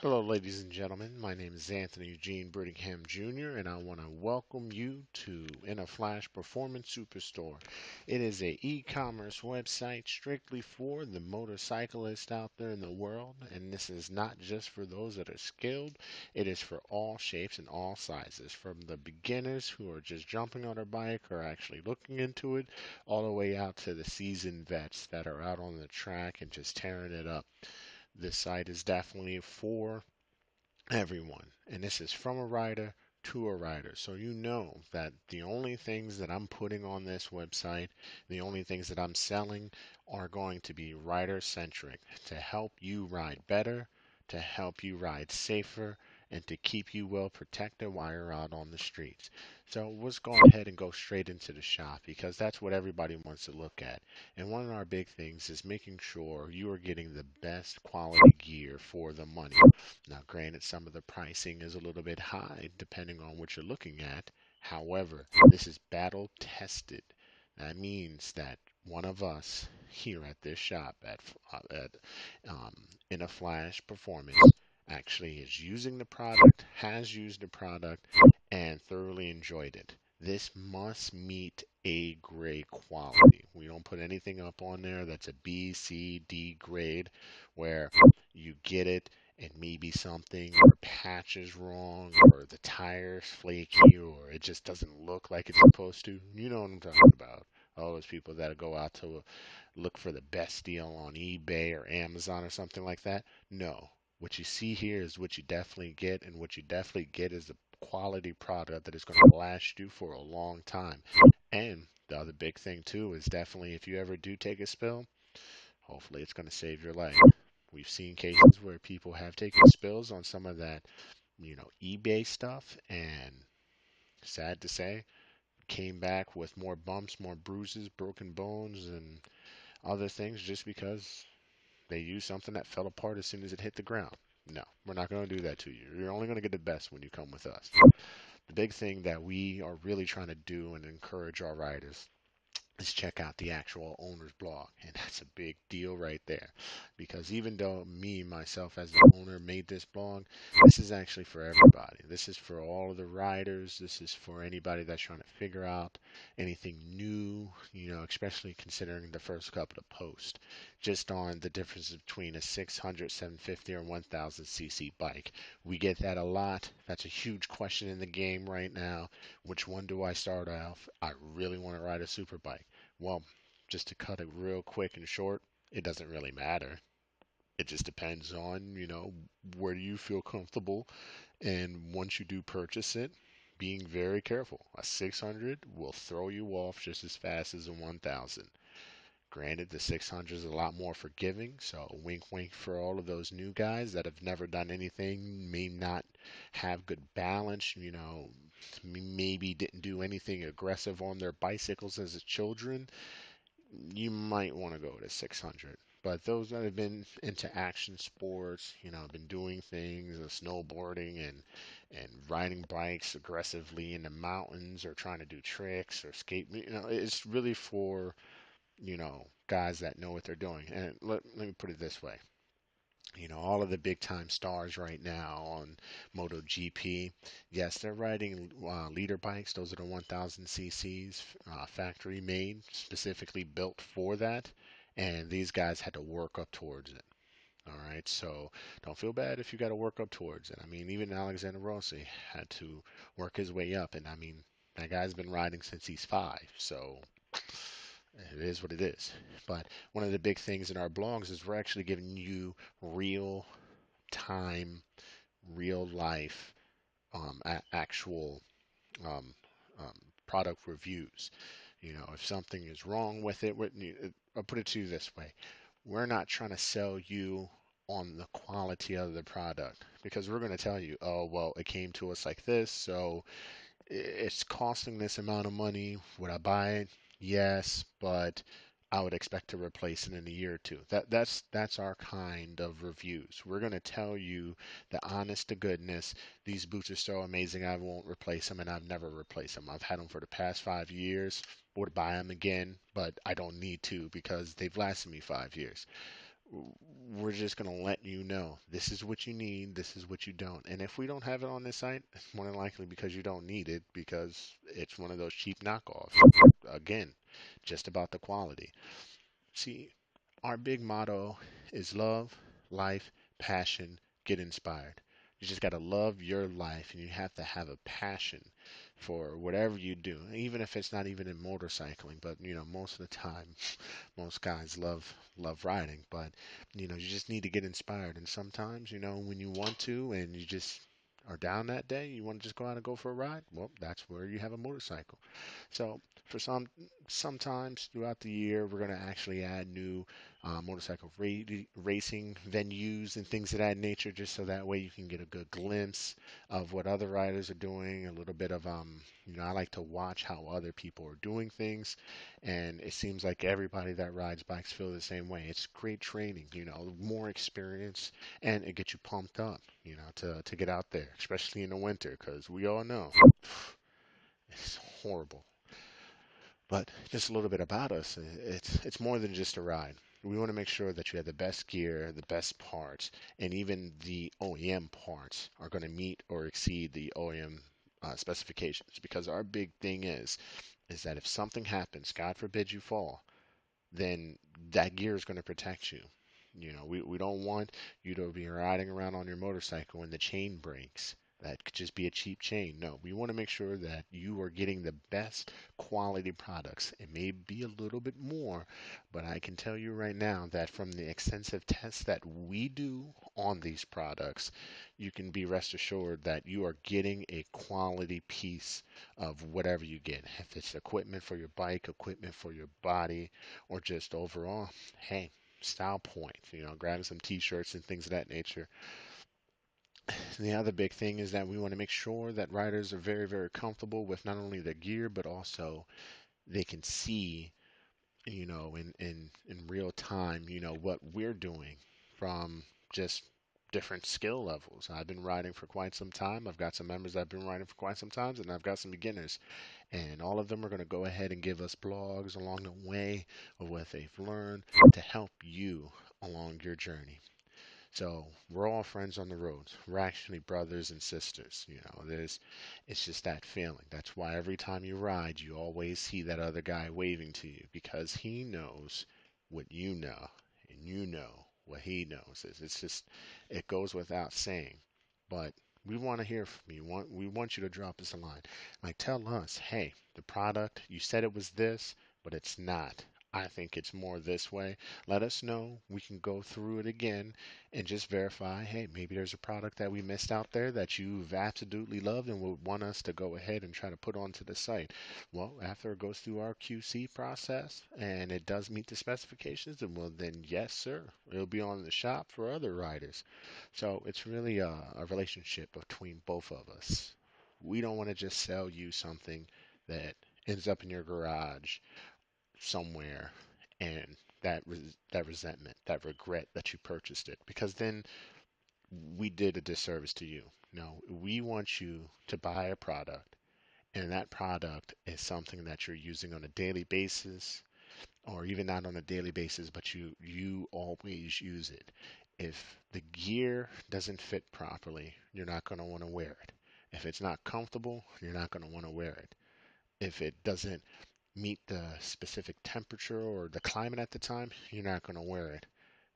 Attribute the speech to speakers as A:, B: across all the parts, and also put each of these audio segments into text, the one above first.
A: Hello, ladies and gentlemen. My name is Anthony Eugene Brittingham Jr., and I want to welcome you to In a Flash Performance Superstore. It is a e-commerce website strictly for the motorcyclist out there in the world, and this is not just for those that are skilled. It is for all shapes and all sizes, from the beginners who are just jumping on their bike or actually looking into it, all the way out to the seasoned vets that are out on the track and just tearing it up. This site is definitely for everyone. And this is from a writer to a writer. So you know that the only things that I'm putting on this website, the only things that I'm selling are going to be writer centric to help you ride better, to help you ride safer, and to keep you well protected while you're out on the streets. So let's go ahead and go straight into the shop because that's what everybody wants to look at. And one of our big things is making sure you are getting the best quality gear for the money. Now, granted, some of the pricing is a little bit high depending on what you're looking at. However, this is battle tested. That means that one of us here at this shop at In a Flash Performance actually is using the product, has used the product, and thoroughly enjoyed it. This must meet A grade quality. We don't put anything up on there that's a B, C, D grade where you get it and maybe something or a patch is wrong or the tire's flaky or it just doesn't look like it's supposed to. You know what I'm talking about. All those people that go out to look for the best deal on eBay or Amazon or something like that. No. What you see here is what you definitely get, and what you definitely get is a quality product that is going to last you for a long time. And the other big thing too is definitely if you ever do take a spill, hopefully it's going to save your life. We've seen cases where people have taken spills on some of that, eBay stuff, and sad to say, came back with more bumps, more bruises, broken bones, and other things just because they used something that fell apart as soon as it hit the ground. No, we're not going to do that to you. You're only going to get the best when you come with us. The big thing that we are really trying to do and encourage our riders is check out the actual owner's blog. And that's a big deal right there. Because even though me, myself, as the owner, made this blog, this is actually for everybody. This is for all of the riders. This is for anybody that's trying to figure out anything new, especially considering the first couple of posts, just on the difference between a 600, 750, or 1000cc bike. We get that a lot. That's a huge question in the game right now. Which one do I start off? I really want to ride a super bike. Well, just to cut it real quick and short, it doesn't really matter. It just depends on, where do you feel comfortable. And once you do purchase it, being very careful. A 600 will throw you off just as fast as a 1000. Granted, the 600 is a lot more forgiving, so wink wink for all of those new guys that have never done anything, may not have good balance, maybe didn't do anything aggressive on their bicycles as a children, you might want to go to 600. But those that have been into action sports, been doing things, snowboarding and riding bikes aggressively in the mountains or trying to do tricks or skate, it's really for guys that know what they're doing. And let me put it this way. All of the big time stars right now on MotoGP, yes, they're riding leader bikes. Those are the 1000 cc's, factory made, specifically built for that. And these guys had to work up towards it. All right, so don't feel bad if you got to work up towards it. I mean, even Alexander Rossi had to work his way up. And I mean, that guy's been riding since he's 5. So it is what it is. But one of the big things in our blogs is we're actually giving you real time, real life, actual um, um, product reviews. If something is wrong with it, I'll put it to you this way. We're not trying to sell you on the quality of the product because we're going to tell you, oh, well, it came to us like this, so it's costing this amount of money. Would I buy it? Yes, but I would expect to replace it in a year or two. That's our kind of reviews. We're gonna tell you the honest to goodness. These boots are so amazing. I won't replace them, and I've never replaced them. I've had them for the past 5 years. Would buy them again, but I don't need to because they've lasted me 5 years. we're just going to let you know this is what you need, this is what you don't. And if we don't have it on this site, it's more than likely because you don't need it because it's one of those cheap knockoffs. Again, just about the quality. See, our big motto is love, life, passion, get inspired. You just got to love your life and you have to have a passion for whatever you do, even if it's not even in motorcycling. But, most of the time, most guys love riding, but you just need to get inspired. And sometimes, when you want to and you just are down that day, you want to just go out and go for a ride. Well, that's where you have a motorcycle. So for sometimes throughout the year, we're going to actually add new motorcycle racing venues and things of that nature, just so that way you can get a good glimpse of what other riders are doing. A little bit of I like to watch how other people are doing things, and it seems like everybody that rides bikes feel the same way. It's great training, more experience, and it gets you pumped up, to get out there, especially in the winter, because we all know it's horrible. But just a little bit about us. It's more than just a ride. We want to make sure that you have the best gear, the best parts, and even the OEM parts are going to meet or exceed the OEM specifications. Because our big thing is that if something happens, God forbid you fall, then that gear is going to protect you. We don't want you to be riding around on your motorcycle and the chain breaks. That could just be a cheap chain. No, we want to make sure that you are getting the best quality products. It may be a little bit more, but I can tell you right now that from the extensive tests that we do on these products, you can be rest assured that you are getting a quality piece of whatever you get. If it's equipment for your bike, equipment for your body, or just overall, hey, style points, grabbing some t-shirts and things of that nature. The other big thing is that we want to make sure that riders are very, very comfortable with not only their gear, but also they can see, in real time, what we're doing from just different skill levels. I've been riding for quite some time. I've got some members that have been riding for quite some time, and I've got some beginners. And all of them are going to go ahead and give us blogs along the way of what they've learned to help you along your journey. So we're all friends on the road. We're actually brothers and sisters. It's just that feeling. That's why every time you ride, you always see that other guy waving to you because he knows what you know, and you know what he knows. It's just, it goes without saying. But we want to hear from you. We want you to drop us a line. Like, tell us, hey, the product, you said it was this, but it's not. I think it's more this way. Let us know. We can go through it again and just verify, hey, maybe there's a product that we missed out there that you've absolutely loved and would want us to go ahead and try to put onto the site. Well, after it goes through our QC process and it does meet the specifications, then yes, sir, it'll be on the shop for other riders. So it's really a relationship between both of us. We don't want to just sell you something that ends up in your garage somewhere, and that resentment, that regret that you purchased it, because then we did a disservice to you. No, we want you to buy a product, and that product is something that you're using on a daily basis, or even not on a daily basis, but you always use it. If the gear doesn't fit properly, you're not going to want to wear it. If it's not comfortable, you're not going to want to wear it. If it doesn't meet the specific temperature or the climate at the time, you're not going to wear it.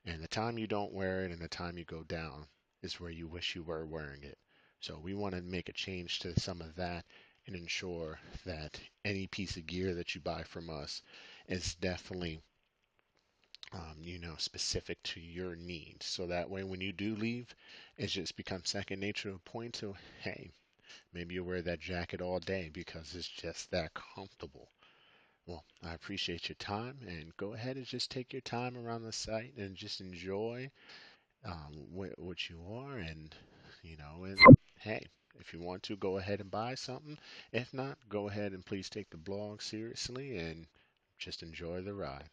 A: And the time you don't wear it and the time you go down is where you wish you were wearing it. So we want to make a change to some of that and ensure that any piece of gear that you buy from us is definitely, specific to your needs. So that way, when you do leave, it just becomes second nature to point to, hey, maybe you wear that jacket all day because it's just that comfortable. Well, I appreciate your time, and go ahead and just take your time around the site and just enjoy what you are. And hey, if you want to, go ahead and buy something. If not, go ahead and please take the blog seriously and just enjoy the ride.